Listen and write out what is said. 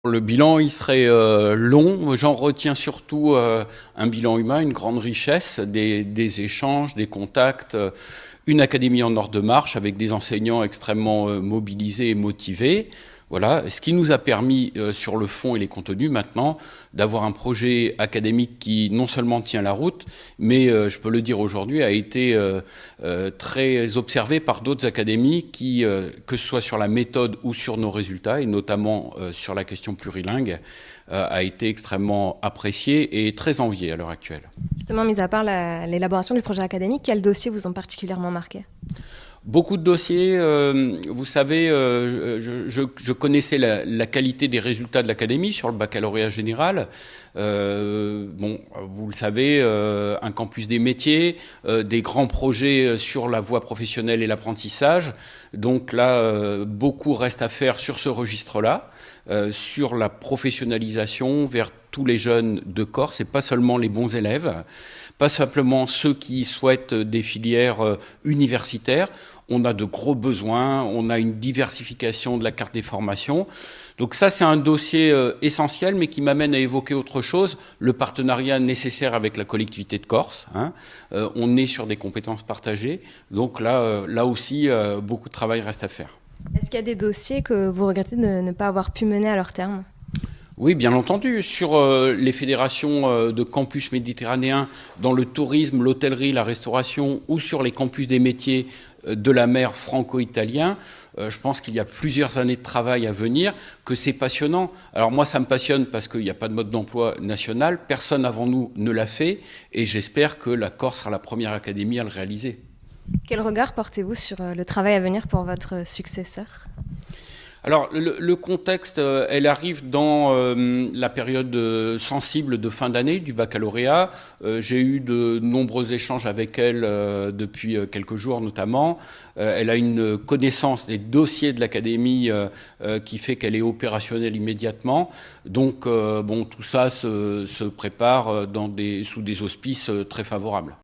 Le bilan, il serait long. J'en retiens surtout un bilan humain, une grande richesse, des échanges, des contacts, une académie en ordre de marche avec des enseignants extrêmement mobilisés et motivés. Voilà, ce qui nous a permis, sur le fond et les contenus maintenant, d'avoir un projet académique qui non seulement tient la route, mais je peux le dire aujourd'hui, a été très observé par d'autres académies qui, que ce soit sur la méthode ou sur nos résultats, et notamment sur la question plurilingue, a été extrêmement apprécié et très envié à l'heure actuelle. Justement, mis à part l'élaboration du projet académique, quels dossiers vous ont particulièrement marqué? Beaucoup de dossiers, vous savez, je connaissais la qualité des résultats de l'académie sur le baccalauréat général. Bon, vous le savez, un campus des métiers, des grands projets sur la voie professionnelle et l'apprentissage. Donc là, beaucoup reste à faire sur ce registre-là, sur la professionnalisation vers tous les jeunes de Corse et pas seulement les bons élèves, pas simplement ceux qui souhaitent des filières universitaires. On a de gros besoins, on a une diversification de la carte des formations. Donc ça, c'est un dossier essentiel, mais qui m'amène à évoquer autre chose, le partenariat nécessaire avec la collectivité de Corse. On est sur des compétences partagées, donc là aussi, beaucoup de travail reste à faire. Est-ce qu'il y a des dossiers que vous regrettez de ne pas avoir pu mener à leur terme? Oui, bien entendu. Sur les fédérations de campus méditerranéens dans le tourisme, l'hôtellerie, la restauration ou sur les campus des métiers de la mer franco-italien, je pense qu'il y a plusieurs années de travail à venir, que c'est passionnant. Alors moi, ça me passionne parce qu'il n'y a pas de mode d'emploi national. Personne avant nous ne l'a fait et j'espère que la Corse sera la première académie à le réaliser. Quel regard portez-vous sur le travail à venir pour votre successeur? Alors, le contexte, elle arrive dans la période sensible de fin d'année du baccalauréat. J'ai eu de nombreux échanges avec elle depuis quelques jours notamment. Elle a une connaissance des dossiers de l'académie qui fait qu'elle est opérationnelle immédiatement. Donc, bon, tout ça se prépare sous des auspices très favorables.